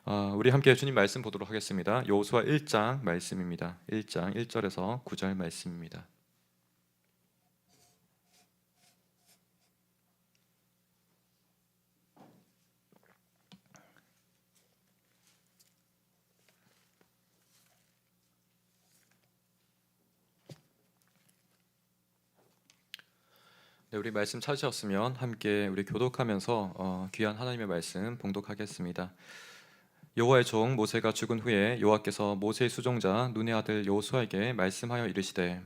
우리 함께 주님 말씀 보도록 하겠습니다. 여호수아 1장 말씀입니다. 1장 1절에서 9절 말씀입니다. 네, 우리 말씀 찾으셨으면 함께 우리 교독하면서 귀한 하나님의 말씀 봉독하겠습니다. 여호와의 종 모세가 죽은 후에 여호와께서 모세의 수종자 눈의 아들 여호수아에게 말씀하여 이르시되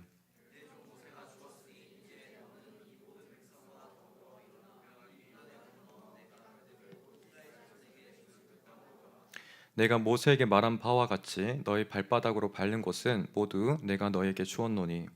내가 모세에게 말한 바와 같이 너희 발바닥으로 밟는 곳은 모두 내가 너에게 주었노니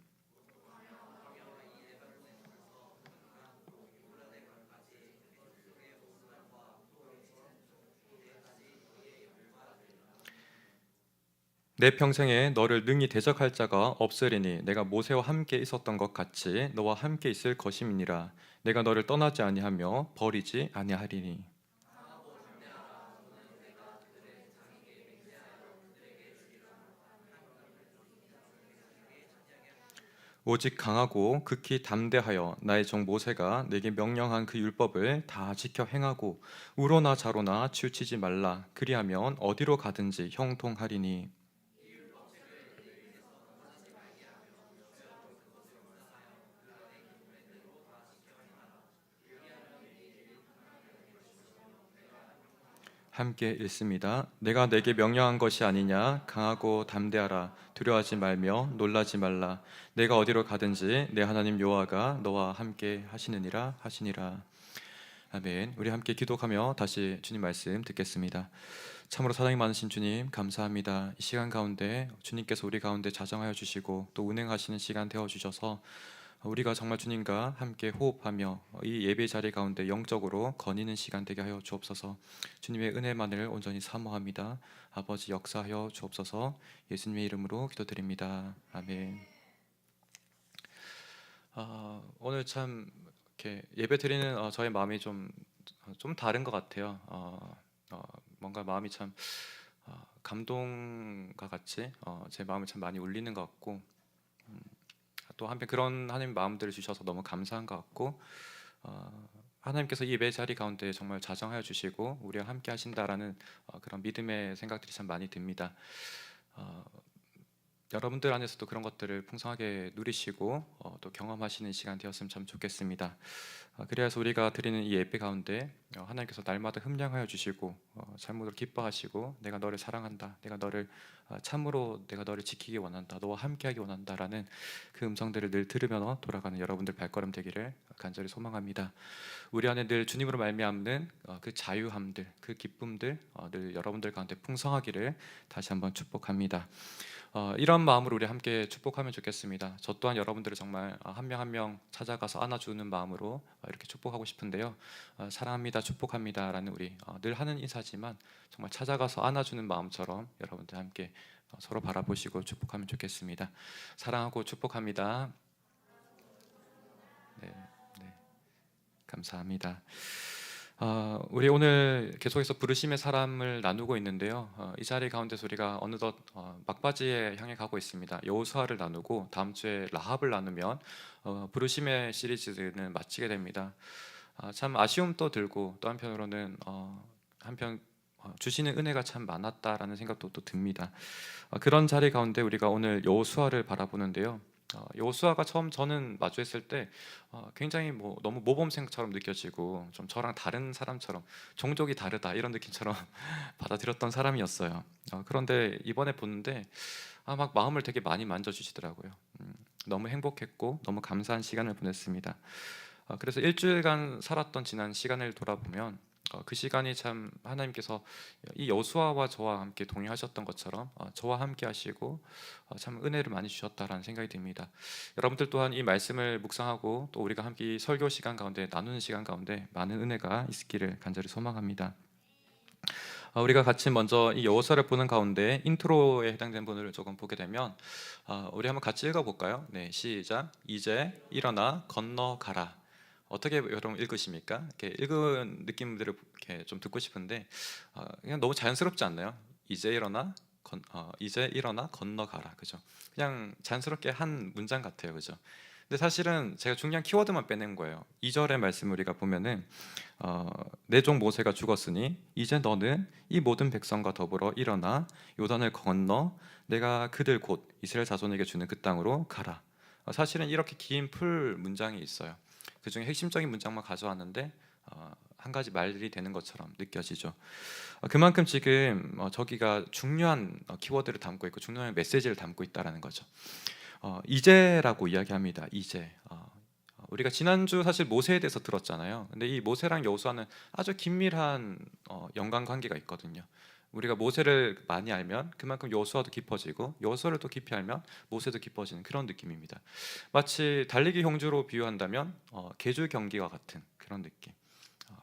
내 평생에 너를 능히 대적할 자가 없으리니 내가 모세와 함께 있었던 것 같이 너와 함께 있을 것임이니라. 내가 너를 떠나지 아니하며 버리지 아니하리니. 오직 강하고 극히 담대하여 나의 종 모세가 내게 명령한 그 율법을 다 지켜 행하고 우로나 좌로나 치우치지 말라. 그리하면 어디로 가든지 형통하리니. 함께 읽습니다. 내가 내게 명령한 것이 아니냐? 강하고 담대하라. 두려워하지 말며 놀라지 말라. 내가 어디로 가든지 내 하나님 여호와가 너와 함께 하시느니라 하시니라. 아멘. 우리 함께 기도하며 다시 주님 말씀 듣겠습니다. 참으로 사랑이 많으신 주님 감사합니다. 이 시간 가운데 주님께서 우리 가운데 자정하여 주시고 또 운행하시는 시간 되어 주셔서 우리가 정말 주님과 함께 호흡하며 이 예배 자리 가운데 영적으로 거니는 시간 되게 하여 주옵소서. 주님의 은혜만을 온전히 사모합니다. 아버지 역사하여 주옵소서. 예수님의 이름으로 기도드립니다. 아멘. 오늘 참 이렇게 예배 드리는 저의 마음이 좀 다른 것 같아요. 뭔가 마음이 참 감동과 같이 제 마음을 참 많이 울리는 것 같고 또 한편 그런 하나님 마음들을 주셔서 너무 감사한 것 같고 하나님께서 이 예배 자리 가운데 정말 자정하여 주시고 우리와 함께 하신다라는 그런 믿음의 생각들이 참 많이 듭니다. 어, 여러분들 안에서도 그런 것들을 풍성하게 누리시고 또 경험하시는 시간 되었으면 참 좋겠습니다. 그래서 우리가 드리는 이 예배 가운데 하나님께서 날마다 흠량하여 주시고 삶으로 기뻐하시고 내가 너를 사랑한다, 내가 너를 참으로 내가 너를 지키기 원한다, 너와 함께하기 원한다라는 그 음성들을 늘 들으며 돌아가는 여러분들 발걸음 되기를 간절히 소망합니다. 우리 안에 늘 주님으로 말미암는 그 자유함들, 그 기쁨들 늘 여러분들 가운데 풍성하기를 다시 한번 축복합니다. 이런 마음으로 우리 함께 축복하면 좋겠습니다. 저 또한 여러분들을 정말 한 명 한 명 찾아가서 안아주는 마음으로 이렇게 축복하고 싶은데요. 사랑합니다, 축복합니다라는 우리 늘 하는 인사지만 정말 찾아가서 안아주는 마음처럼 여러분들 함께 서로 바라보시고 축복하면 좋겠습니다. 사랑하고 축복합니다. 네, 네, 감사합니다. 우리 오늘 계속해서 부르심의 사람을 나누고 있는데요. 이 자리 가운데서 우리가 어느덧 막바지에 향해 가고 있습니다. 여호수아를 나누고 다음 주에 라합을 나누면 부르심의 시리즈는 마치게 됩니다. 참 아쉬움도 들고 또 한편으로는 한편 주시는 은혜가 참 많았다라는 생각도 또 듭니다. 그런 자리 가운데 우리가 오늘 여호수아를 바라보는데요. 여호수아가 처음 저는 마주했을 때 굉장히 너무 모범생처럼 느껴지고 좀 저랑 다른 사람처럼 종족이 다르다 이런 느낌처럼 받아들였던 사람이었어요. 그런데 이번에 보는데 막 마음을 되게 많이 만져주시더라고요. 너무 행복했고 너무 감사한 시간을 보냈습니다. 그래서 일주일간 살았던 지난 시간을 돌아보면 그 시간이 참 하나님께서 이 여호수아와 저와 함께 동행하셨던 것처럼 저와 함께 하시고 참 은혜를 많이 주셨다라는 생각이 듭니다. 여러분들 또한 이 말씀을 묵상하고 또 우리가 함께 이 설교 시간 가운데 나누는 시간 가운데 많은 은혜가 있기를 간절히 소망합니다. 우리가 같이 먼저 이 여호수아를 보는 가운데 인트로에 해당되는 부분을 조금 보게 되면 우리 한번 같이 읽어볼까요? 네, 시작. 이제 일어나 건너가라. 어떻게 여러분 읽으십니까? 이렇게 읽은 느낌들을 이렇게 좀 듣고 싶은데 그냥 너무 자연스럽지 않나요? 이제 일어나 건너가라, 그죠? 그냥 자연스럽게 한 문장 같아요, 그죠? 근데 사실은 제가 중요한 키워드만 빼낸 거예요. 2절의 말씀 우리가 보면은 내 종 모세가 죽었으니 이제 너는 이 모든 백성과 더불어 일어나 요단을 건너 내가 그들 곧 이스라엘 자손에게 주는 그 땅으로 가라. 사실은 이렇게 긴 풀 문장이 있어요. 그 중에 핵심적인 문장만 가져왔는데 한 가지 말이 되는 것처럼 느껴지죠. 그만큼 지금 저기가 중요한 키워드를 담고 있고 중요한 메시지를 담고 있다라는 거죠. 이제라고 이야기합니다. 이제. 우리가 지난주 사실 모세에 대해서 들었잖아요. 근데 이 모세랑 여호수아는 아주 긴밀한 연관 관계가 있거든요. 우리가 모세를 많이 알면 그만큼 여호수아도 깊어지고 여호수아를 또 깊이 알면 모세도 깊어지는 그런 느낌입니다. 마치 달리기 형주로 비유한다면 계주 경기와 같은 그런 느낌.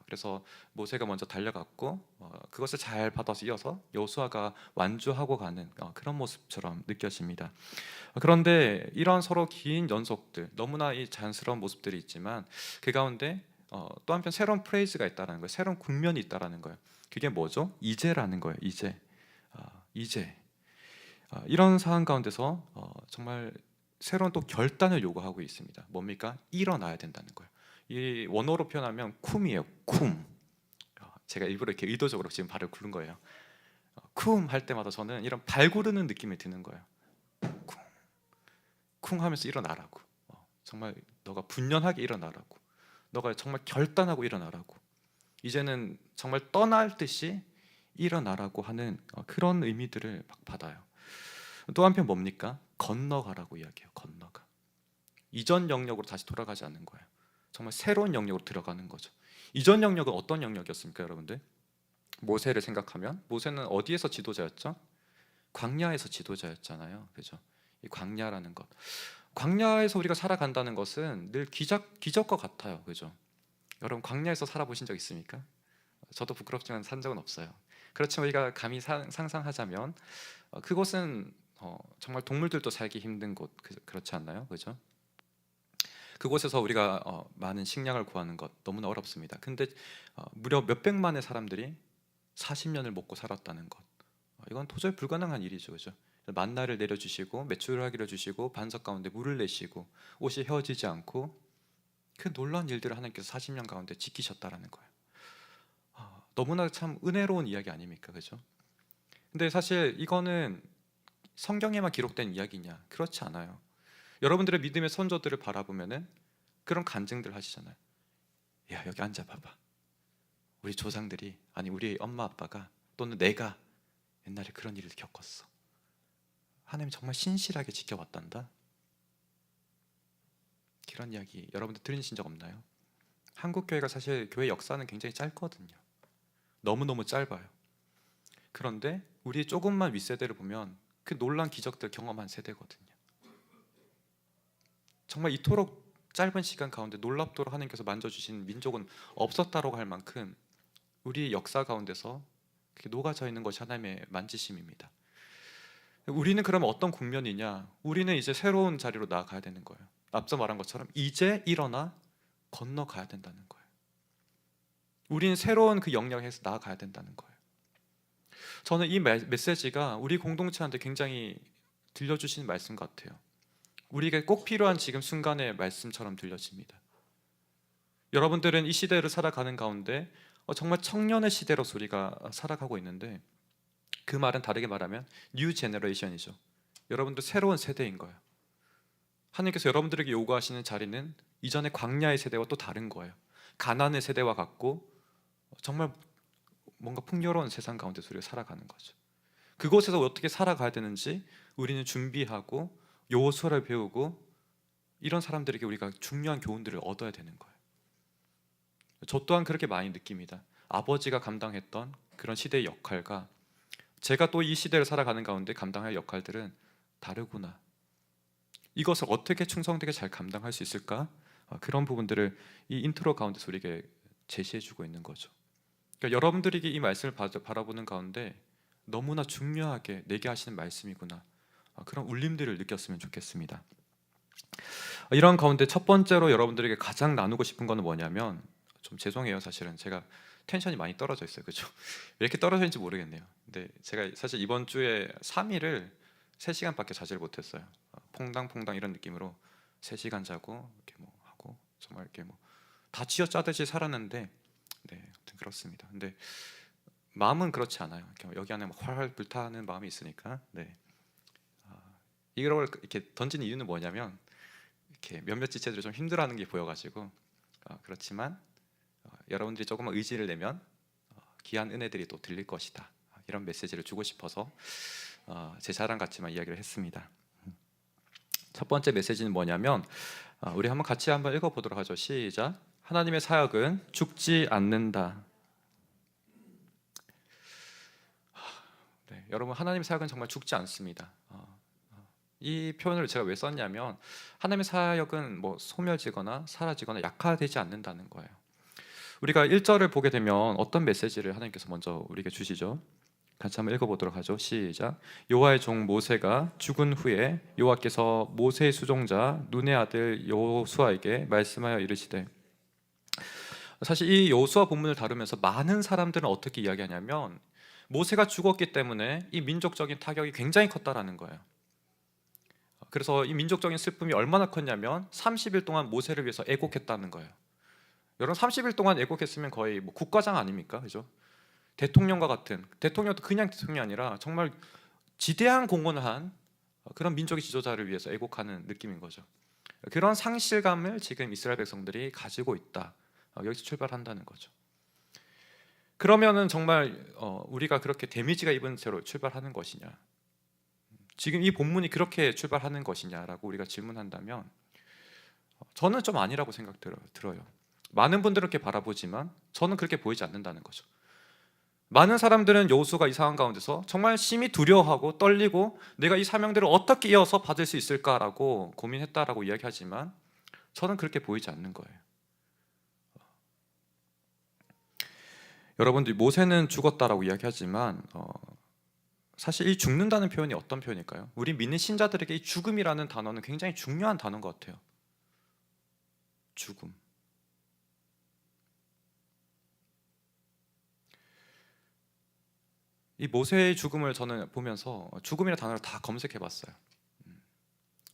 그래서 모세가 먼저 달려갔고 그것을 잘 받아서 이어서 여호수아가 완주하고 가는 그런 모습처럼 느껴집니다. 그런데 이런 서로 긴 연속들, 너무나 이 자연스러운 모습들이 있지만 그 가운데 또 한편 새로운 프레이즈가 있다라는 거예요. 새로운 국면이 있다라는 거예요. 그게 뭐죠? 이제라는 거예요. 이제 이런 상황 가운데서 정말 새로운 또 결단을 요구하고 있습니다. 뭡니까? 일어나야 된다는 거예요. 이 원어로 표현하면 쿰이에요. 쿰. 제가 일부러 이렇게 의도적으로 지금 발을 구른 거예요. 쿰 할 때마다 저는 이런 발 구르는 느낌이 드는 거예요. 쿵, 쿵 하면서 일어나라고. 정말 너가 분연하게 일어나라고. 너가 정말 결단하고 일어나라고. 이제는 정말 떠날 듯이 일어나라고 하는 그런 의미들을 막 받아요. 또 한편 뭡니까? 건너가라고 이야기해요. 건너가. 이전 영역으로 다시 돌아가지 않는 거예요. 정말 새로운 영역으로 들어가는 거죠. 이전 영역은 어떤 영역이었습니까, 여러분들? 모세를 생각하면 모세는 어디에서 지도자였죠? 광야에서 지도자였잖아요. 그죠? 이 광야라는 것. 광야에서 우리가 살아간다는 것은 늘 기적과 같아요. 그죠? 여러분 광야에서 살아보신 적 있습니까? 저도 부끄럽지만 산 적은 없어요. 그렇지만 우리가 감히 상상하자면 그곳은 정말 동물들도 살기 힘든 곳 그렇지 않나요? 그죠? 그곳에서 우리가 많은 식량을 구하는 것 너무나 어렵습니다. 근데 무려 몇백만의 사람들이 40년을 먹고 살았다는 것, 이건 도저히 불가능한 일이죠. 그죠? 만나를 내려주시고 메추라기를 주시고 반석 가운데 물을 내시고 옷이 헤어지지 않고 그 놀라운 일들을 하나님께서 40년 가운데 지키셨다라는 거예요. 너무나 참 은혜로운 이야기 아닙니까? 그죠? 근데 사실 이거는 성경에만 기록된 이야기냐? 그렇지 않아요. 여러분들의 믿음의 선조들을 바라보면은 그런 간증들 하시잖아요. 야, 여기 앉아 봐봐. 우리 조상들이, 아니 우리 엄마 아빠가 또는 내가 옛날에 그런 일을 겪었어. 하나님 정말 신실하게 지켜왔단다. 그런 이야기 여러분들 들으신 적 없나요? 한국 교회가 사실 교회 역사는 굉장히 짧거든요. 너무너무 짧아요. 그런데 우리 조금만 윗세대를 보면 그 놀란 기적들 경험한 세대거든요. 정말 이토록 짧은 시간 가운데 놀랍도록 하나님께서 만져주신 민족은 없었다고 할 만큼 우리 역사 가운데서 녹아져 있는 것이 하나님의 만지심입니다. 우리는 그러면 어떤 국면이냐? 우리는 이제 새로운 자리로 나아가야 되는 거예요. 앞서 말한 것처럼 이제 일어나 건너가야 된다는 거예요. 우리는 새로운 그 영역에서 나아가야 된다는 거예요. 저는 이 메시지가 우리 공동체한테 굉장히 들려주시는 말씀 같아요. 우리에게 꼭 필요한 지금 순간의 말씀처럼 들려집니다. 여러분들은 이 시대를 살아가는 가운데 정말 청년의 시대로서 우리가 살아가고 있는데 그 말은 다르게 말하면 뉴 제너레이션이죠. 여러분들 새로운 세대인 거예요. 하나님께서 여러분들에게 요구하시는 자리는 이전의 광야의 세대와 또 다른 거예요. 가나안의 세대와 같고 정말 뭔가 풍요로운 세상 가운데서 우리가 살아가는 거죠. 그곳에서 어떻게 살아가야 되는지 우리는 준비하고 여호수아를 배우고 이런 사람들에게 우리가 중요한 교훈들을 얻어야 되는 거예요. 저 또한 그렇게 많이 느낍니다. 아버지가 감당했던 그런 시대의 역할과 제가 또 이 시대를 살아가는 가운데 감당할 역할들은 다르구나. 이것을 어떻게 충성되게 잘 감당할 수 있을까? 그런 부분들을 이 인트로 가운데서 우리에게 제시해주고 있는 거죠. 그러니까 여러분들에게 이 말씀을 바라보는 가운데 너무나 중요하게 내게 하시는 말씀이구나. 그런 울림들을 느꼈으면 좋겠습니다. 이런 가운데 첫 번째로 여러분들에게 가장 나누고 싶은 거는 뭐냐면, 좀 죄송해요, 사실은 제가 텐션이 많이 떨어져 있어요. 그죠? 왜 이렇게 떨어져 있는지 모르겠네요. 근데 제가 사실 이번 주에 3일을 3시간밖에 자지를 못했어요. 퐁당퐁당 이런 느낌으로 3시간 자고 이렇게 뭐 하고 정말 이렇게 뭐 다 쥐어짜듯이 살았는데, 네, 아무튼 그렇습니다. 근데 마음은 그렇지 않아요. 여기 안에 막 활활 불타는 마음이 있으니까. 네, 이걸 이렇게 던진 이유는 뭐냐면, 이렇게 몇몇 지체들이 좀 힘들어하는 게 보여가지고, 그렇지만 여러분들이 조금만 의지를 내면 귀한 은혜들이 또 들릴 것이다, 이런 메시지를 주고 싶어서 제 자랑 같지만 이야기를 했습니다. 첫 번째 메시지는 뭐냐면, 우리 같이 한번 읽어보도록 하죠. 시작. 하나님의 사역은 죽지 않는다. 네, 여러분, 하나님의 사역은 정말 죽지 않습니다. 이 표현을 제가 왜 썼냐면, 하나님의 사역은 뭐 소멸지거나 사라지거나 약화되지 않는다는 거예요. 우리가 1절을 보게 되면 어떤 메시지를 하나님께서 먼저 우리에게 주시죠? 같이 한번 읽어보도록 하죠. 시작. 여호와의 종 모세가 죽은 후에 여호와께서 모세의 수종자 눈의 아들 여호수아에게 말씀하여 이르시되, 사실 이 여호수아 본문을 다루면서 많은 사람들은 어떻게 이야기하냐면, 모세가 죽었기 때문에 이 민족적인 타격이 굉장히 컸다라는 거예요. 그래서 이 민족적인 슬픔이 얼마나 컸냐면 30일 동안 모세를 위해서 애곡했다는 거예요. 여러분, 30일 동안 애곡했으면 거의 뭐 국가장 아닙니까? 그죠? 대통령과 같은, 대통령도 그냥 대통령이 아니라 정말 지대한 공헌을 한 그런 민족의 지도자를 위해서 애곡하는 느낌인 거죠. 그런 상실감을 지금 이스라엘 백성들이 가지고 있다. 여기서 출발한다는 거죠. 그러면은 정말 우리가 그렇게 데미지가 입은 채로 출발하는 것이냐, 지금 이 본문이 그렇게 출발하는 것이냐라고 우리가 질문한다면, 저는 좀 아니라고 생각 들어요. 많은 분들은 그렇게 바라보지만 저는 그렇게 보이지 않는다는 거죠. 많은 사람들은 여호수아가 이 상황 가운데서 정말 심히 두려워하고 떨리고 내가 이 사명들을 어떻게 이어서 받을 수 있을까라고 고민했다라고 이야기하지만, 저는 그렇게 보이지 않는 거예요. 여러분들이 모세는 죽었다라고 이야기하지만, 사실 이 죽는다는 표현이 어떤 표현일까요? 우리 믿는 신자들에게 이 죽음이라는 단어는 굉장히 중요한 단어인 것 같아요. 죽음. 이 모세의 죽음을 저는 보면서 죽음이라는 단어를 다 검색해 봤어요.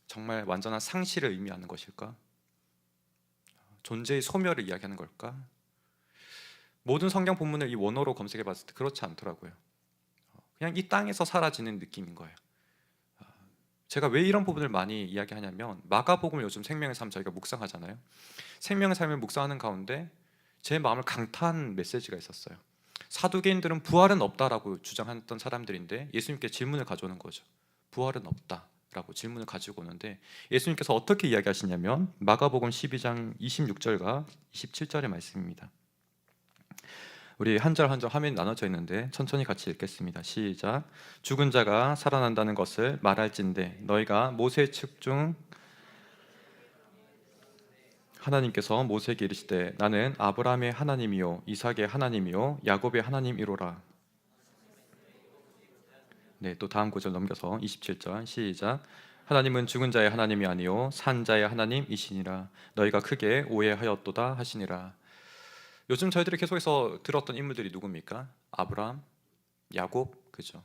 정말 완전한 상실을 의미하는 것일까? 존재의 소멸을 이야기하는 걸까? 모든 성경 본문을 이 원어로 검색해 봤을 때 그렇지 않더라고요. 그냥 이 땅에서 사라지는 느낌인 거예요. 제가 왜 이런 부분을 많이 이야기하냐면, 마가복음을 요즘 생명의 삶 저희가 묵상하잖아요. 생명의 삶을 묵상하는 가운데 제 마음을 강타한 메시지가 있었어요. 사두개인들은 부활은 없다라고 주장했던 사람들인데 예수님께 질문을 가져오는 거죠. 부활은 없다라고 질문을 가지고 오는데, 예수님께서 어떻게 이야기하시냐면, 마가복음 12장 26절과 27절의 말씀입니다. 우리 한 절 한 절 화면이 나눠져 있는데 천천히 같이 읽겠습니다. 시작. 죽은 자가 살아난다는 것을 말할진대 너희가 모세의 책 중 하나님께서 모세에게 이르시되 나는 아브라함의 하나님이요 이삭의 하나님이요 야곱의 하나님이로라. 네, 또 다음 구절 넘겨서 27절 시작. 하나님은 죽은 자의 하나님이 아니요 산 자의 하나님이시니라. 너희가 크게 오해하였도다 하시니라. 요즘 저희들이 계속해서 들었던 인물들이 누굽니까? 아브라함, 야곱, 그죠?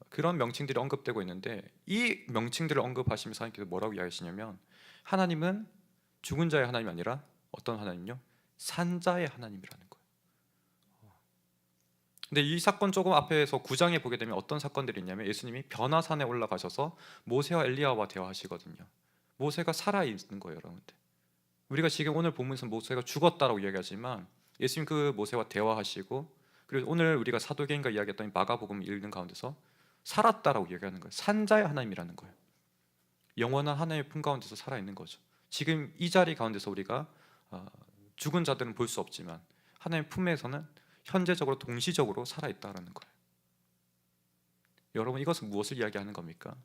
그런 명칭들이 언급되고 있는데, 이 명칭들을 언급하시면서 하나님께서 뭐라고 이야기하시냐면, 하나님은 죽은 자의 하나님이 아니라 어떤 하나님요? 산 자의 하나님이라는 거예요. 근데 이 사건 조금 앞에서 9장에 보게 되면 어떤 사건들이 있냐면, 예수님이 변화산에 올라가셔서 모세와 엘리야와 대화하시거든요. 모세가 살아있는 거예요, 여러분들. 우리가 지금 오늘 본문에서 모세가 죽었다라고 이야기하지만, 예수님 그 모세와 대화하시고, 그리고 오늘 우리가 사도행전과 이야기했던 마가복음 읽는 가운데서 살았다라고 이야기하는 거예요. 산자의 하나님이라는 거예요. 영원한 하나님의 품 가운데서 살아있는 거죠. 지금 이 자리 가운데서 우리가 죽은 자들은 볼 수 없지만 하나님의 품에서는 현재적으로 동시적으로 살아있다라는 거예요. 여러분, 이것은 무엇을 이야기하는 겁니까?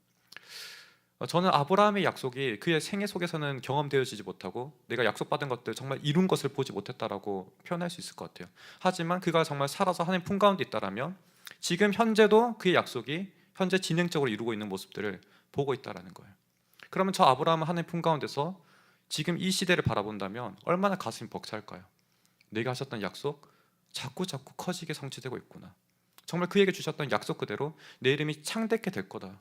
저는 아브라함의 약속이 그의 생애 속에서는 경험되어지지 못하고 내가 약속받은 것들 정말 이룬 것을 보지 못했다라고 표현할 수 있을 것 같아요. 하지만 그가 정말 살아서 하나님 품 가운데 있다라면 지금 현재도 그의 약속이 현재 진행적으로 이루고 있는 모습들을 보고 있다라는 거예요. 그러면 저 아브라함은 하나님 품 가운데서 지금 이 시대를 바라본다면 얼마나 가슴이 벅찰까요? 내가 하셨던 약속 자꾸 커지게 성취되고 있구나. 정말 그에게 주셨던 약속 그대로 내 이름이 창대케 될 거다.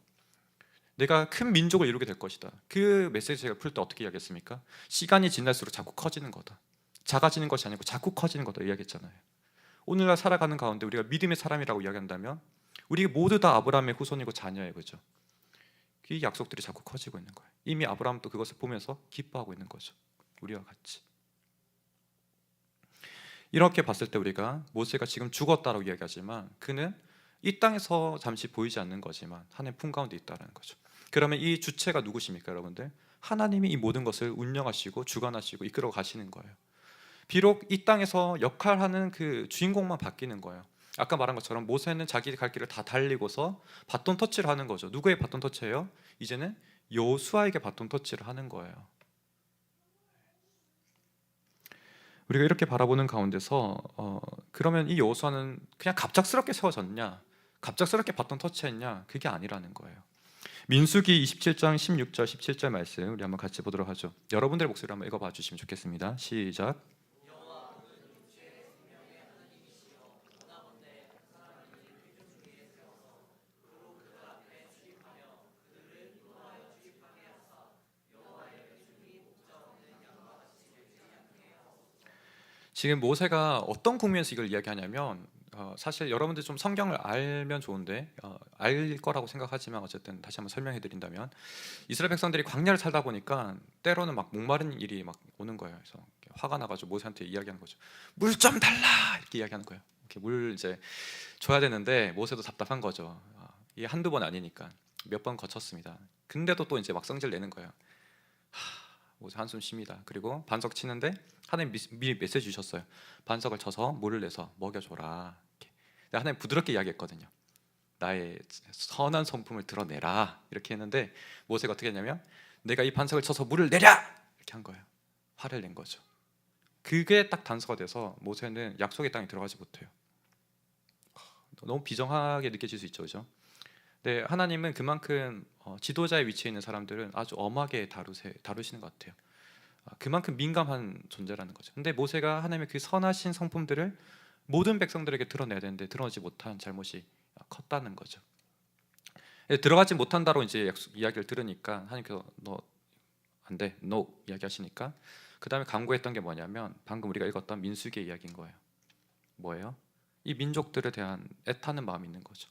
내가 큰 민족을 이루게 될 것이다. 그 메시지 제가 풀 때 어떻게 이야기했습니까? 시간이 지날수록 자꾸 커지는 거다. 작아지는 것이 아니고 자꾸 커지는 거다 이야기했잖아요. 오늘날 살아가는 가운데 우리가 믿음의 사람이라고 이야기한다면 우리 모두 다 아브라함의 후손이고 자녀예요. 그죠? 이 약속들이 자꾸 커지고 있는 거예요. 이미 아브라함도 그것을 보면서 기뻐하고 있는 거죠. 우리와 같이. 이렇게 봤을 때 우리가 모세가 지금 죽었다라고 이야기하지만 그는 이 땅에서 잠시 보이지 않는 거지만 하나님 품 가운데 있다는 거죠. 그러면 이 주체가 누구십니까, 여러분들? 하나님이 이 모든 것을 운영하시고 주관하시고 이끌어 가시는 거예요. 비록 이 땅에서 역할하는 그 주인공만 바뀌는 거예요. 아까 말한 것처럼 모세는 자기 갈 길을 다 달리고서 바톤 터치를 하는 거죠. 누구의 바톤 터치예요? 이제는 여호수아에게 바톤 터치를 하는 거예요. 우리가 이렇게 바라보는 가운데서 그러면 이 여호수아는 그냥 갑작스럽게 세워졌냐, 갑작스럽게 바톤 터치했냐, 그게 아니라는 거예요. 민수기 27장 16절 17절 말씀 우리 한번 같이 보도록 하죠. 여러분들의 목소리를 한번 읽어봐 주시면 좋겠습니다. 시작. 지금 모세가 어떤 국면에서 이걸 이야기하냐면 사실 여러분들 좀 성경을 알면 좋은데 알 거라고 생각하지만 어쨌든 다시 한번 설명해 드린다면 이스라엘 백성들이 광야를 살다 보니까 때로는 막 목마른 일이 막 오는 거예요. 그래서 화가 나가지고 모세한테 이야기하는 거죠. 물 좀 달라 이렇게 이야기하는 거예요. 이렇게 물 이제 줘야 되는데 모세도 답답한 거죠. 이게 한두 번 아니니까 몇 번 거쳤습니다. 근데도 또 이제 막 성질 내는 거예요. 모세 한숨 쉽니다. 그리고 반석 치는데 하나님 미리 메시지 주셨어요. 반석을 쳐서 물을 내서 먹여줘라. 이렇게. 하나님 부드럽게 이야기했거든요. 나의 선한 성품을 드러내라 이렇게 했는데 모세가 어떻게 했냐면 내가 이 반석을 쳐서 물을 내랴 이렇게 한 거예요. 화를 낸 거죠. 그게 딱 단서가 돼서 모세는 약속의 땅에 들어가지 못해요. 너무 비정하게 느껴질 수 있죠, 그죠? 네, 하나님은 그만큼 지도자의 위치에 있는 사람들은 아주 엄하게 다루시는 것 같아요. 그만큼 민감한 존재라는 거죠. 근데 모세가 하나님의 그 선하신 성품들을 모든 백성들에게 드러내야 되는데 드러내지 못한 잘못이 컸다는 거죠. 들어가지 못한다로 이제 이야기를 들으니까 하나님께서 너 안 돼, no 이야기하시니까 그 다음에 강구했던 게 뭐냐면 방금 우리가 읽었던 민수기의 이야기인 거예요. 뭐예요? 이 민족들에 대한 애타는 마음이 있는 거죠.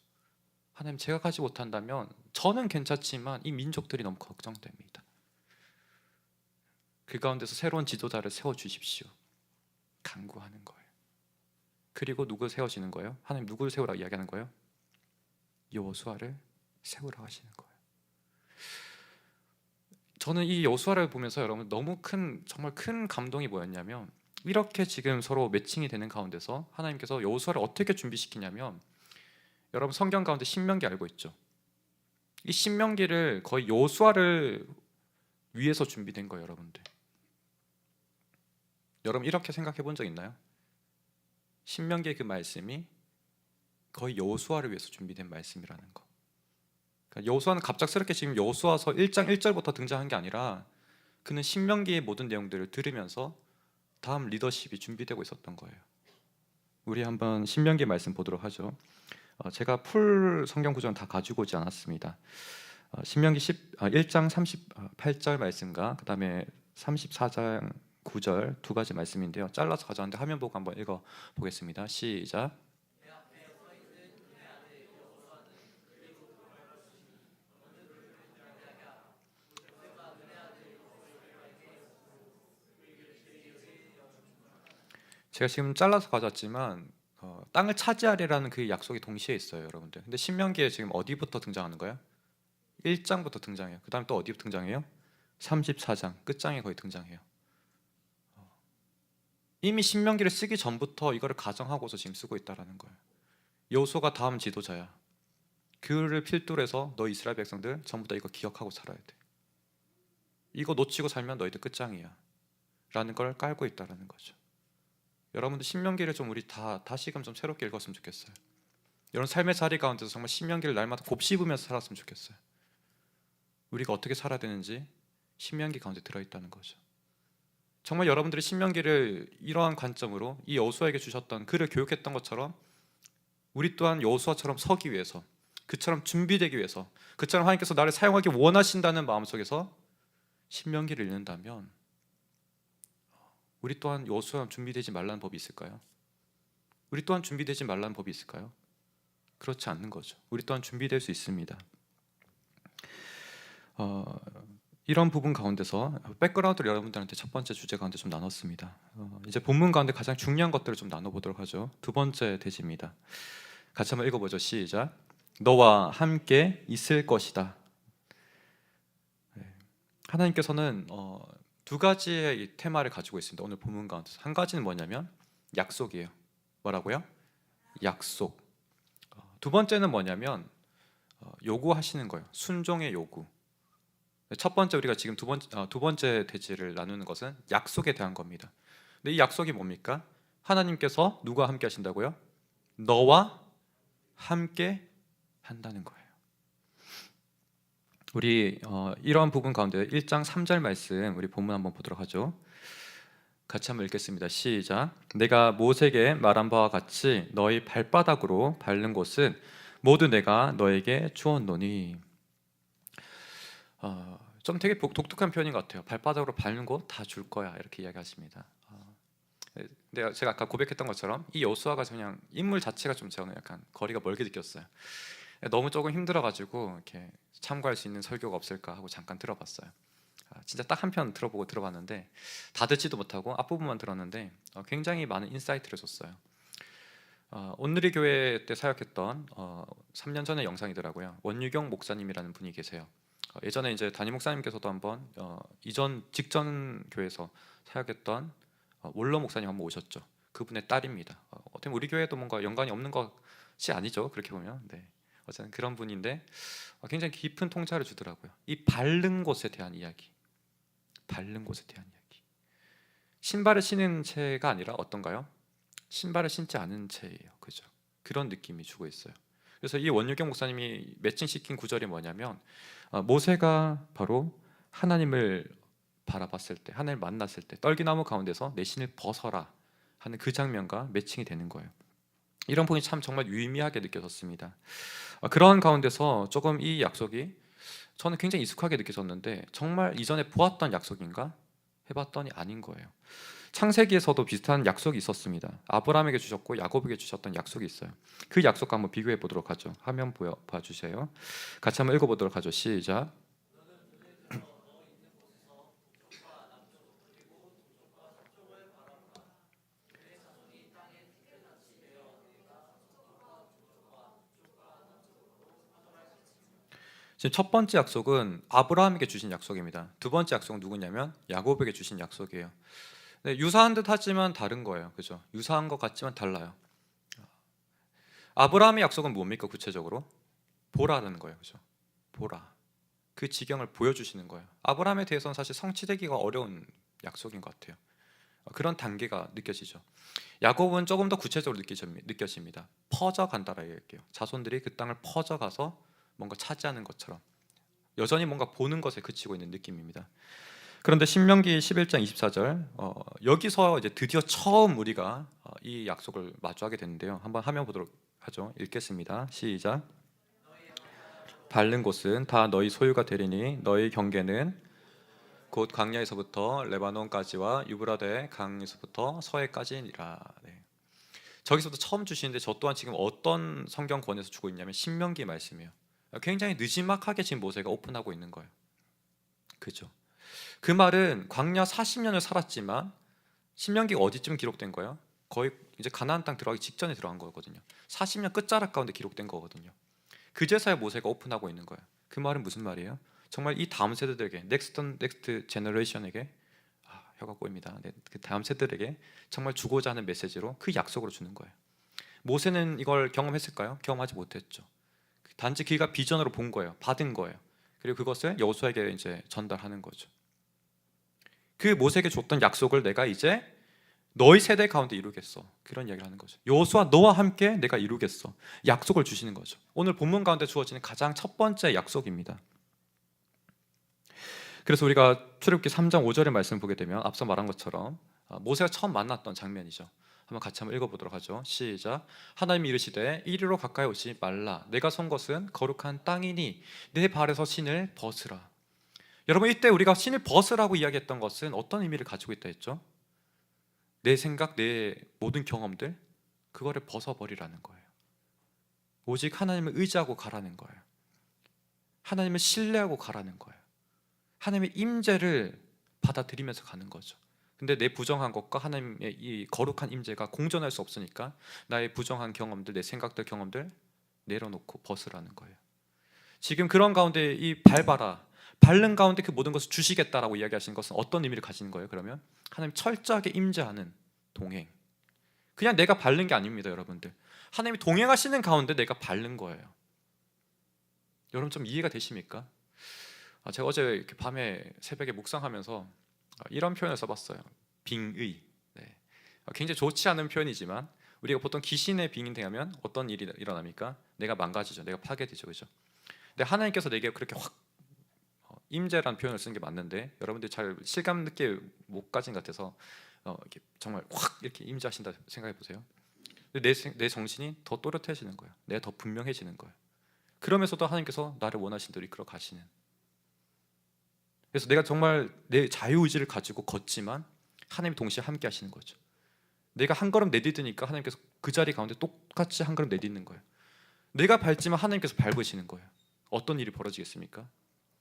하나님 제가 가지 못한다면 저는 괜찮지만 이 민족들이 너무 걱정됩니다. 그 가운데서 새로운 지도자를 세워주십시오. 간구하는 거예요. 그리고 누구 세워지는 거예요? 하나님 누구를 세우라고 이야기하는 거예요? 여호수아를 세우라고 하시는 거예요. 저는 이 여호수아를 보면서 여러분 너무 정말 큰 감동이 뭐였냐면 이렇게 지금 서로 매칭이 되는 가운데서 하나님께서 여호수아를 어떻게 준비시키냐면 여러분 성경 가운데 신명기 알고 있죠? 이 신명기를 거의 여호수아를 위해서 준비된 거예요, 여러분들. 여러분 이렇게 생각해 본 적 있나요? 신명기의 그 말씀이 거의 여호수아를 위해서 준비된 말씀이라는 거. 그러니까 여호수아는 갑작스럽게 지금 여호수아서 1장 1절부터 등장한 게 아니라 그는 신명기의 모든 내용들을 들으면서 다음 리더십이 준비되고 있었던 거예요. 우리 한번 신명기 말씀 보도록 하죠. 제가 풀 성경 구절은 다 가지고 오지 않았습니다. 신명기 1장 38절 말씀과 그 다음에 34장 9절 두 가지 말씀인데요. 잘라서 가져왔는데 화면 보고 한번 읽어보겠습니다. 시작. 제가 지금 잘라서 가져왔지만 땅을 차지하리라는 그 약속이 동시에 있어요, 여러분들. 근데 신명기에 지금 어디부터 등장하는 거예요? 1장부터 등장해요. 그 다음에 또 어디부터 등장해요? 34장 끝장에 거의 등장해요. 이미 신명기를 쓰기 전부터 이거를 가정하고서 지금 쓰고 있다라는 거예요. 여호수아가 다음 지도자야. 그를 필두로 해서 너 이스라엘 백성들 전부 다 이거 기억하고 살아야 돼. 이거 놓치고 살면 너희들 끝장이야 라는 걸 깔고 있다라는 거죠. 여러분들 신명기를 좀 우리 다시금 좀 새롭게 읽었으면 좋겠어요. 여러분 삶의 자리 가운데서 정말 신명기를 날마다 곱씹으면서 살았으면 좋겠어요. 우리가 어떻게 살아야 되는지 신명기 가운데 들어있다는 거죠. 정말 여러분들이 신명기를 이러한 관점으로 이 여호수아에게 주셨던, 그를 교육했던 것처럼 우리 또한 여호수아처럼 서기 위해서, 그처럼 준비되기 위해서, 그처럼 하나님께서 나를 사용하기 원하신다는 마음속에서 신명기를 읽는다면 우리 또한 여호수아처럼 준비되지 말라는 법이 있을까요? 우리 또한 준비되지 말라는 법이 있을까요? 그렇지 않는 거죠. 우리 또한 준비될 수 있습니다. 이런 부분 가운데서 백그라운드를 여러분들한테 첫 번째 주제 가운데 좀 나눴습니다. 이제 본문 가운데 가장 중요한 것들을 좀 나눠보도록 하죠. 두 번째 대지입니다. 같이 한번 읽어보죠. 시작. 너와 함께 있을 것이다. 하나님께서는 두 가지의 이 테마를 가지고 있습니다. 오늘 본문 가운데서 한 가지는 뭐냐면 약속이에요. 뭐라고요? 약속. 두 번째는 뭐냐면 요구하시는 거예요. 순종의 요구. 첫 번째, 우리가 지금 두 번째 대지를 나누는 것은 약속에 대한 겁니다. 근데 이 약속이 뭡니까? 하나님께서 누가 함께 하신다고요? 너와 함께 한다는 거예요. 우리 이러한 부분 가운데 1장 3절 말씀, 우리 본문 한번 보도록 하죠. 같이 한번 읽겠습니다. 시작. 내가 모세에게 말한 바와 같이 너희 발바닥으로 밟는 곳은 모두 내가 너에게 주었노니. 좀 되게 독특한 표현인 것 같아요. 발바닥으로 밟는 곳 다 줄 거야, 이렇게 이야기하십니다. 근데 제가 아까 고백했던 것처럼 이 여호수아가 그냥 인물 자체가 좀 저는 약간 거리가 멀게 느꼈어요. 너무 조금 힘들어가지고 이렇게 참고할 수 있는 설교가 없을까 하고 잠깐 들어봤어요. 진짜 딱 한 편 들어봤는데 다 듣지도 못하고 앞부분만 들었는데 굉장히 많은 인사이트를 줬어요. 온누리 교회 때 사역했던 3년 전의 영상이더라고요. 원유경 목사님이라는 분이 계세요. 예전에 이제 담임 목사님께서도 한번 직전 교회에서 사역했던 원로 목사님 한번 오셨죠. 그분의 딸입니다. 어떻게 보면 우리 교회도 뭔가 연관이 없는 것이 아니죠. 그렇게 보면. 네. 어쨌든 그런 분인데 굉장히 깊은 통찰을 주더라고요. 이 밟는 곳에 대한 이야기. 밟는 곳에 대한 이야기. 신발을 신은 채가 아니라 어떤가요? 신발을 신지 않은 채예요. 그죠? 그런 느낌이 주고 있어요. 그래서 이 원유경 목사님이 매칭시킨 구절이 뭐냐면 모세가 바로 하나님을 바라봤을 때, 하나님을 만났을 때 떨기나무 가운데서 내 신을 벗어라 하는 그 장면과 매칭이 되는 거예요. 이런 부분이 참 정말 유의미하게 느껴졌습니다. 그런 가운데서 조금 이 약속이 저는 굉장히 익숙하게 느껴졌는데 정말 이전에 보았던 약속인가 해봤더니 아닌 거예요. 창세기에서도 비슷한 약속이 있었습니다. 아브라함에게 주셨고 야곱에게 주셨던 약속이 있어요. 그 약속과 한번 비교해 보도록 하죠. 화면 봐주세요. 같이 한번 읽어보도록 하죠. 시작. 지금 첫 번째 약속은 아브라함에게 주신 약속입니다. 두 번째 약속은 누구냐면 야곱에게 주신 약속이에요. 네, 유사한 듯 하지만 다른 거예요. 그죠? 유사한 것 같지만 달라요. 아브라함의 약속은 뭡니까? 구체적으로 보라는 거예요. 그죠? 보라. 그 지경을 보여주시는 거예요. 아브라함에 대해서는 사실 성취되기가 어려운 약속인 것 같아요. 그런 단계가 느껴지죠. 야곱은 조금 더 구체적으로 느껴집니다. 퍼져간다라 얘기해요. 자손들이 그 땅을 퍼져가서 뭔가 차지하는 것처럼 여전히 뭔가 보는 것에 그치고 있는 느낌입니다. 그런데 신명기 11장 24절 여기서 이제 드디어 처음 우리가 이 약속을 마주하게 되는데요. 한번 화면 보도록 하죠. 읽겠습니다. 시작. 밟는 곳은 다 너희 소유가 되리니 너희 경계는 곧 광야에서부터 레바논까지와 유브라데 강에서부터 서해까지니라. 네. 저기서도 처음 주시는데 저 또한 지금 어떤 성경 권에서 주고 있냐면 신명기 말씀이에요. 굉장히 느지막하게 지금 모세가 오픈하고 있는 거예요. 그죠? 그 말은 광야 40년을 살았지만 신명기가 어디쯤 기록된 거예요? 거의 이제 가나안 땅 들어가기 직전에 들어간 거거든요. 40년 끝자락 가운데 기록된 거거든요. 그제서야 모세가 오픈하고 있는 거예요. 그 말은 무슨 말이에요? 정말 이 다음 세대들에게 넥스트 제너레이션에게 혀가 꼬입니다. 그 다음 세대들에게 정말 주고자 하는 메시지로 그 약속으로 주는 거예요. 모세는 이걸 경험했을까요? 경험하지 못했죠. 단지 그가 비전으로 본 거예요. 받은 거예요. 그리고 그것을 여호수아에게 이제 전달하는 거죠. 그 모세에게 줬던 약속을 내가 이제 너희 세대 가운데 이루겠어. 그런 이야기를 하는 거죠. 여호수아 너와 함께 내가 이루겠어. 약속을 주시는 거죠. 오늘 본문 가운데 주어지는 가장 첫 번째 약속입니다. 그래서 우리가 출애굽기 3장 5절의 말씀을 보게 되면 앞서 말한 것처럼 모세가 처음 만났던 장면이죠. 한번 같이 한번 읽어보도록 하죠. 시작. 하나님이 이르시되 이리로 가까이 오지 말라. 내가 선 것은 거룩한 땅이니 내 발에서 신을 벗으라. 여러분, 이때 우리가 신을 벗으라고 이야기했던 것은 어떤 의미를 가지고 있다 했죠? 내 생각, 내 모든 경험들, 그거를 벗어버리라는 거예요. 오직 하나님을 의지하고 가라는 거예요. 하나님을 신뢰하고 가라는 거예요. 하나님의 임재를 받아들이면서 가는 거죠. 근데 내 부정한 것과 하나님의 이 거룩한 임재가 공존할 수 없으니까 나의 부정한 경험들, 내 생각들, 경험들 내려놓고 벗으라는 거예요. 지금 그런 가운데 이 밟아라, 밟는 가운데 그 모든 것을 주시겠다라고 이야기하시는 것은 어떤 의미를 가지는 거예요? 그러면 하나님 철저하게 임재하는 동행. 그냥 내가 밟는 게 아닙니다, 여러분들. 하나님이 동행하시는 가운데 내가 밟는 거예요. 여러분 좀 이해가 되십니까? 제가 어제 이렇게 밤에 새벽에 묵상하면서 이런 표현을 써봤어요. 빙의. 네. 굉장히 좋지 않은 표현이지만 우리가 보통 귀신의 빙의 하면 어떤 일이 일어납니까? 내가 망가지죠. 내가 파괴되죠, 그죠? 근데 하나님께서 내게 그렇게 확 임재라는 표현을 쓰는 게 맞는데 여러분들이 잘 실감 늦게 못 가진 것 같아서 이렇게 정말 확 이렇게 임재하신다 생각해 보세요. 내 정신이 더 또렷해지는 거예요. 내가 더 분명해지는 거예요. 그러면서도 하나님께서 나를 원하신 대로 이끌어 가시는. 그래서 내가 정말 내 자유의지를 가지고 걷지만 하나님이 동시에 함께 하시는 거죠. 내가 한 걸음 내딛으니까 하나님께서 그 자리 가운데 똑같이 한 걸음 내딛는 거예요. 내가 밟지만 하나님께서 밟으시는 거예요. 어떤 일이 벌어지겠습니까?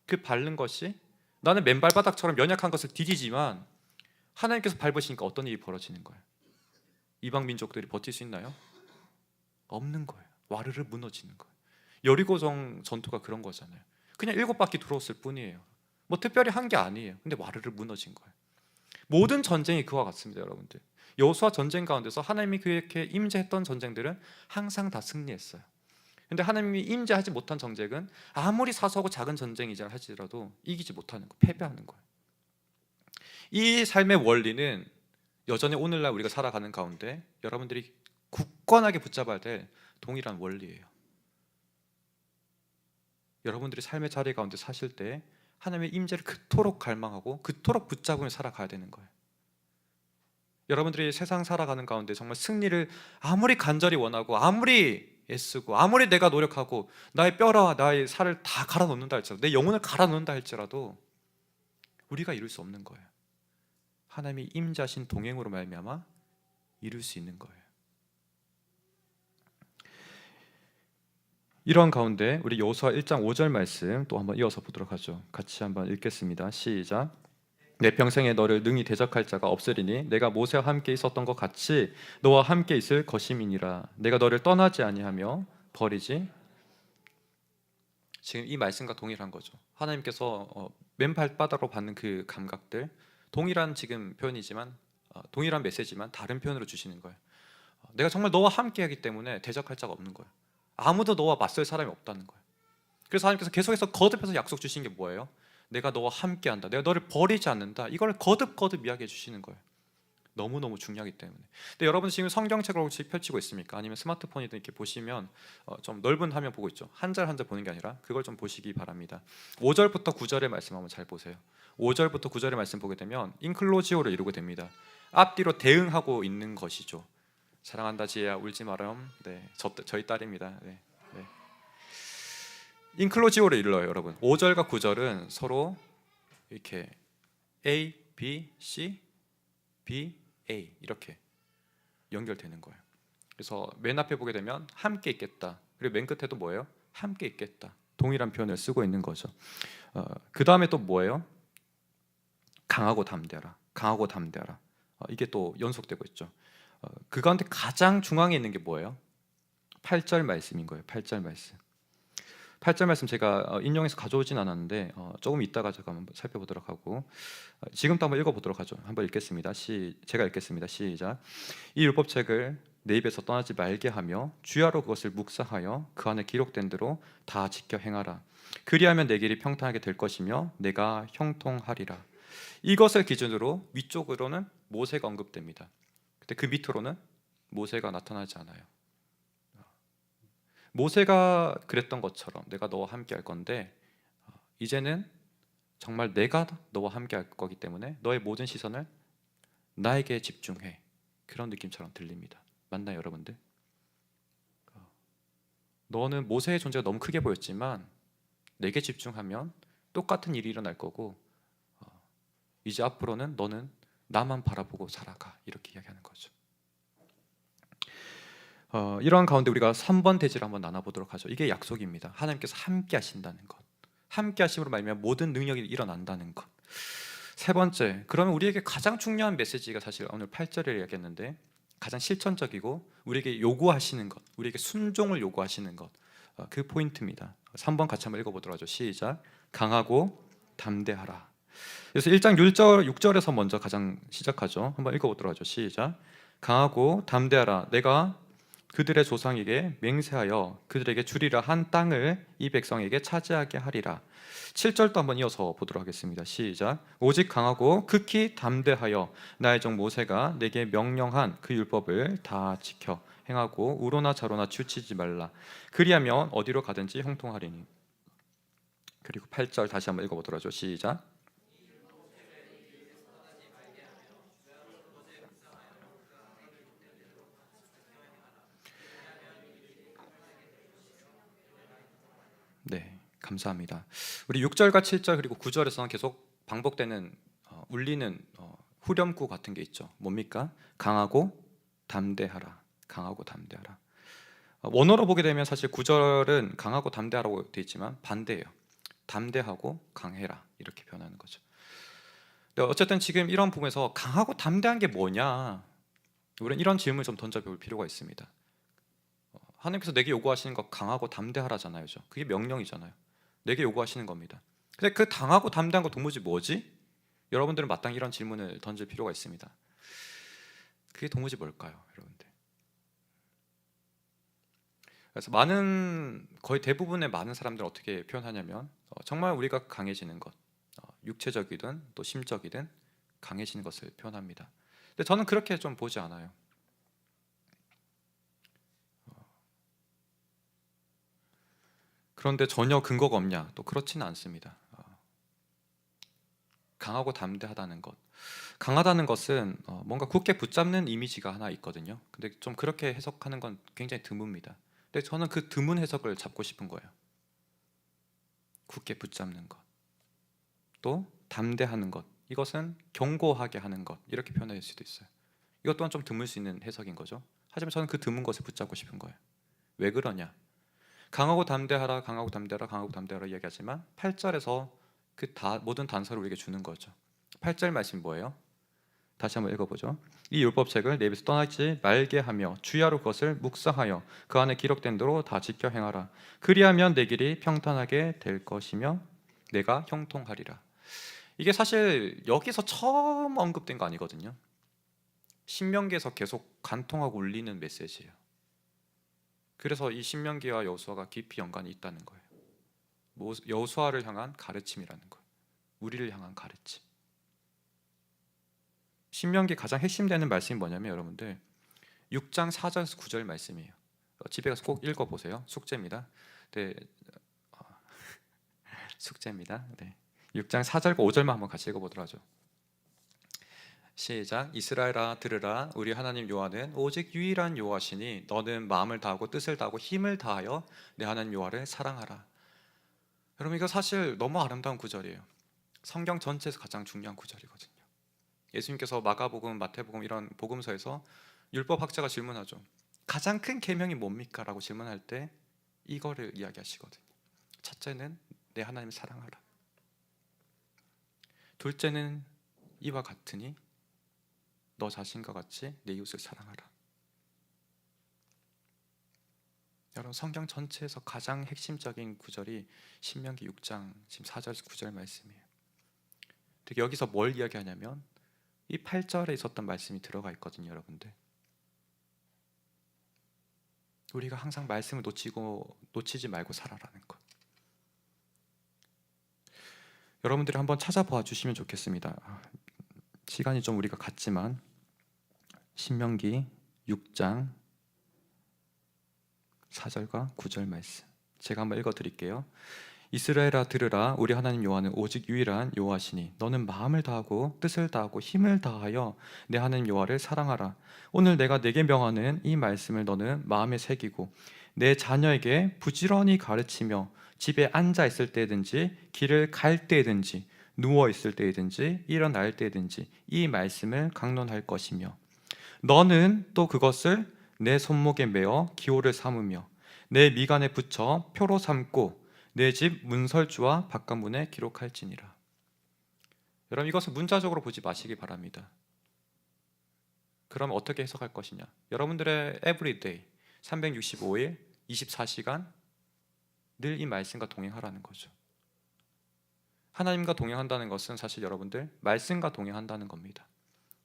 그 밟는 것이 나는 맨발바닥처럼 연약한 것을 디디지만 하나님께서 밟으시니까 어떤 일이 벌어지는 거예요? 이방 민족들이 버틸 수 있나요? 없는 거예요. 와르르 무너지는 거예요. 여리고성 전투가 그런 거잖아요. 그냥 7바퀴 들어왔을 뿐이에요. 뭐 특별히 한 게 아니에요. 근데 와르르 무너진 거예요. 모든 전쟁이 그와 같습니다, 여러분들. 여호수아 전쟁 가운데서 하나님이 그렇게 임재했던 전쟁들은 항상 다 승리했어요. 근데 하나님이 임재하지 못한 전쟁은 아무리 사소하고 작은 전쟁이자 할지라도 이기지 못하는 거, 패배하는 거예요. 이 삶의 원리는 여전히 오늘날 우리가 살아가는 가운데 여러분들이 굳건하게 붙잡아야 될 동일한 원리예요. 여러분들이 삶의 자리 가운데 사실 때 하나님의 임재를 그토록 갈망하고 그토록 붙잡으며 살아가야 되는 거예요. 여러분들이 세상 살아가는 가운데 정말 승리를 아무리 간절히 원하고 아무리 애쓰고 아무리 내가 노력하고 나의 뼈와 나의 살을 다 갈아 넣는다 할지라도 내 영혼을 갈아 넣는다 할지라도 우리가 이룰 수 없는 거예요. 하나님이 임재하신 동행으로 말미암아 이룰 수 있는 거예요. 이런 가운데 우리 여호수아 1장 5절 말씀 또 한번 이어서 보도록 하죠. 같이 한번 읽겠습니다. 시작. 내 평생에 너를 능히 대적할 자가 없으리니 내가 모세와 함께 있었던 것 같이 너와 함께 있을 것임이니라. 내가 너를 떠나지 아니하며 버리지. 지금 이 말씀과 동일한 거죠. 하나님께서 맨발바닥으로 받는 그 감각들, 동일한 지금 표현이지만 동일한 메시지만 다른 표현으로 주시는 거예요. 내가 정말 너와 함께하기 때문에 대적할 자가 없는 거예요. 아무도 너와 맞설 사람이 없다는 거예요. 그래서 하나님께서 계속해서 거듭해서 약속 주신 게 뭐예요? 내가 너와 함께한다. 내가 너를 버리지 않는다. 이걸 거듭거듭 이야기해 주시는 거예요. 너무너무 중요하기 때문에. 근데 여러분 지금 성경책을 혹시 펼치고 있습니까? 아니면 스마트폰이든 이렇게 보시면 좀 넓은 화면 보고 있죠. 한 절 한 절 보는 게 아니라 그걸 좀 보시기 바랍니다. 5절부터 9절의 말씀 한번 잘 보세요. 5절부터 9절의 말씀 보게 되면 인클로지오를 이루게 됩니다. 앞뒤로 대응하고 있는 것이죠. 사랑한다 지혜야 울지 마렴. 네, 저희 딸입니다. 네, 네. 인클로지오를 일러요, 여러분. 5절과 9절은 서로 이렇게 A, B, C, B, A 이렇게 연결되는 거예요. 그래서 맨 앞에 보게 되면 함께 있겠다. 그리고 맨 끝에도 뭐예요? 함께 있겠다. 동일한 표현을 쓰고 있는 거죠. 그 다음에 또 뭐예요? 강하고 담대하라. 강하고 담대하라. 이게 또 연속되고 있죠. 그 가운데 가장 중앙에 있는 게 뭐예요? 8절 말씀인 거예요. 8절 말씀. 8절 말씀 제가 인용해서 가져오진 않았는데 조금 이따가 제가 한번 살펴보도록 하고 지금도 한번 읽어보도록 하죠. 한번 읽겠습니다. 제가 읽겠습니다. 시작. 이 율법책을 내 입에서 떠나지 말게 하며 주야로 그것을 묵상하여 그 안에 기록된 대로 다 지켜 행하라. 그리하면 내 길이 평탄하게 될 것이며 내가 형통하리라. 이것을 기준으로 위쪽으로는 모세가 언급됩니다. 근데 그 밑으로는 모세가 나타나지 않아요. 모세가 그랬던 것처럼 내가 너와 함께 할 건데 이제는 정말 내가 너와 함께 할 거기 때문에 너의 모든 시선을 나에게 집중해. 그런 느낌처럼 들립니다. 맞나요, 여러분들? 너는 모세의 존재가 너무 크게 보였지만 내게 집중하면 똑같은 일이 일어날 거고, 이제 앞으로는 너는 나만 바라보고 살아가. 이렇게 이야기하는 거죠. 이러한 가운데 우리가 3번 대지를 한번 나눠보도록 하죠. 이게 약속입니다. 하나님께서 함께 하신다는 것, 함께 하심으로 말미암아 모든 능력이 일어난다는 것. 세 번째, 그러면 우리에게 가장 중요한 메시지가 사실 오늘 8절에 이야기했는데 가장 실천적이고 우리에게 요구하시는 것, 우리에게 순종을 요구하시는 것, 그 포인트입니다. 3번 같이 한번 읽어보도록 하죠. 시작. 강하고 담대하라. 그래서 1장 6절에서 먼저 가장 시작하죠. 한번 읽어보도록 하죠. 시작. 강하고 담대하라. 내가 그들의 조상에게 맹세하여 그들에게 주리라 한 땅을 이 백성에게 차지하게 하리라. 7절도 한번 이어서 보도록 하겠습니다. 시작. 오직 강하고 극히 담대하여 나의 종 모세가 내게 명령한 그 율법을 다 지켜 행하고 우로나 좌로나 치우치지 말라. 그리하면 어디로 가든지 형통하리니. 그리고 8절 다시 한번 읽어보도록 하죠. 시작. 네, 감사합니다. 우리 6절과 7절 그리고 9절에서는 계속 반복되는 울리는 후렴구 같은 게 있죠. 뭡니까? 강하고 담대하라. 강하고 담대하라. 원어로 보게 되면 사실 9절은 강하고 담대하라고 되어 있지만 반대예요. 담대하고 강해라 이렇게 변하는 거죠. 근데 어쨌든 지금 이런 부분에서 강하고 담대한 게 뭐냐? 우리는 이런 질문을 좀 던져볼 필요가 있습니다. 하나님께서 내게 요구하시는 거 강하고 담대하라잖아요. 그게 명령이잖아요. 내게 요구하시는 겁니다. 근데 그 강하고 담대한 거 도무지 뭐지? 여러분들은 마땅히 이런 질문을 던질 필요가 있습니다. 그게 도무지 뭘까요, 여러분들? 그래서 거의 대부분의 많은 사람들은 어떻게 표현하냐면 정말 우리가 강해지는 것, 육체적이든 또 심적이든 강해지는 것을 표현합니다. 근데 저는 그렇게 좀 보지 않아요. 그런데 전혀 근거가 없냐? 또 그렇지는 않습니다. 강하고 담대하다는 것, 강하다는 것은 뭔가 굳게 붙잡는 이미지가 하나 있거든요. 근데 좀 그렇게 해석하는 건 굉장히 드뭅니다. 근데 저는 그 드문 해석을 잡고 싶은 거예요. 굳게 붙잡는 것, 또 담대하는 것, 이것은 견고하게 하는 것, 이렇게 표현할 수도 있어요. 이것 또한 좀 드물 수 있는 해석인 거죠. 하지만 저는 그 드문 것을 붙잡고 싶은 거예요. 왜 그러냐? 강하고 담대하라, 강하고 담대하라, 강하고 담대하라 이야기하지만 8절에서 모든 단서를 우리에게 주는 거죠. 8절 말씀이 뭐예요? 다시 한번 읽어보죠. 이 율법책을 내 입에서 떠나지 말게 하며 주야로 그것을 묵상하여 그 안에 기록된 대로 다 지켜 행하라. 그리하면 내 길이 평탄하게 될 것이며 내가 형통하리라. 이게 사실 여기서 처음 언급된 거 아니거든요. 신명기에서 계속 간통하고 울리는 메시지예요. 그래서 이 신명기와 여호수아가 깊이 연관이 있다는 거예요. 여호수아를 향한 가르침이라는 거예요. 우리를 향한 가르침. 신명기 가장 핵심되는 말씀이 뭐냐면 여러분들 6장 4절에서 9절 말씀이에요. 집에 가서 꼭 읽어보세요. 숙제입니다. 네, 숙제입니다. 네. 6장 4절과 5절만 한번 같이 읽어보도록 하죠. 시작. 이스라엘아 들으라. 우리 하나님 여호와는 오직 유일한 여호와시니 너는 마음을 다하고 뜻을 다하고 힘을 다하여 내 하나님 여호와를 사랑하라. 여러분 이거 사실 너무 아름다운 구절이에요. 성경 전체에서 가장 중요한 구절이거든요. 예수님께서 마가복음, 마태복음 이런 복음서에서 율법학자가 질문하죠. 가장 큰 계명이 뭡니까? 라고 질문할 때 이거를 이야기하시거든요. 첫째는 내 하나님을 사랑하라. 둘째는 이와 같으니 너 자신과 같이 내 이웃을 사랑하라. 여러분 성경 전체에서 가장 핵심적인 구절이 신명기 6장 지금 4절에서 9절 말씀이에요. 특히 여기서 뭘 이야기하냐면 이 8절에 있었던 말씀이 들어가 있거든요, 여러분들. 우리가 항상 말씀을 놓치지 말고 살아라는 것. 여러분들이 한번 찾아봐 주시면 좋겠습니다. 시간이 좀 우리가 갔지만 신명기 6장 4절과 9절 말씀 제가 한번 읽어 드릴게요. 이스라엘아 들으라. 우리 하나님 여호와는 오직 유일한 여호와시니 너는 마음을 다하고 뜻을 다하고 힘을 다하여 내 하나님 여호와를 사랑하라. 오늘 내가 내게 명하는 이 말씀을 너는 마음에 새기고 내 자녀에게 부지런히 가르치며 집에 앉아 있을 때든지 길을 갈 때든지 누워 있을 때든지 일어날 때든지 이 말씀을 강론할 것이며 너는 또 그것을 내 손목에 메어 기호를 삼으며 내 미간에 붙여 표로 삼고 내 집 문설주와 바깥문에 기록할지니라. 여러분, 이것을 문자적으로 보지 마시기 바랍니다. 그럼 어떻게 해석할 것이냐? 여러분들의 everyday 365일 24시간 늘 이 말씀과 동행하라는 거죠. 하나님과 동행한다는 것은 사실 여러분들 말씀과 동행한다는 겁니다.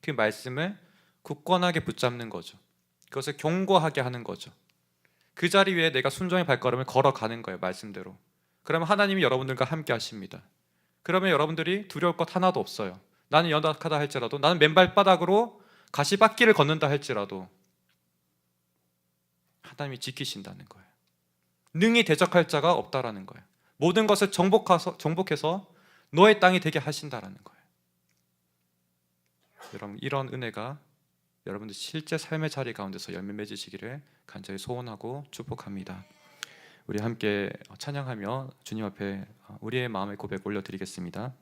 그 말씀을 굳건하게 붙잡는 거죠. 그것을 견고하게 하는 거죠. 그 자리 위에 내가 순종의 발걸음을 걸어가는 거예요. 말씀대로. 그러면 하나님이 여러분들과 함께 하십니다. 그러면 여러분들이 두려울 것 하나도 없어요. 나는 연약하다 할지라도, 나는 맨발바닥으로 가시밭길을 걷는다 할지라도 하나님이 지키신다는 거예요. 능히 대적할 자가 없다라는 거예요. 모든 것을 정복해서 너의 땅이 되게 하신다라는 거예요. 여러분, 이런 은혜가 여러분들 실제 삶의 자리 가운데서 열매 맺으시기를 간절히 소원하고 축복합니다. 우리 함께 찬양하며 주님 앞에 우리의 마음의 고백 올려드리겠습니다.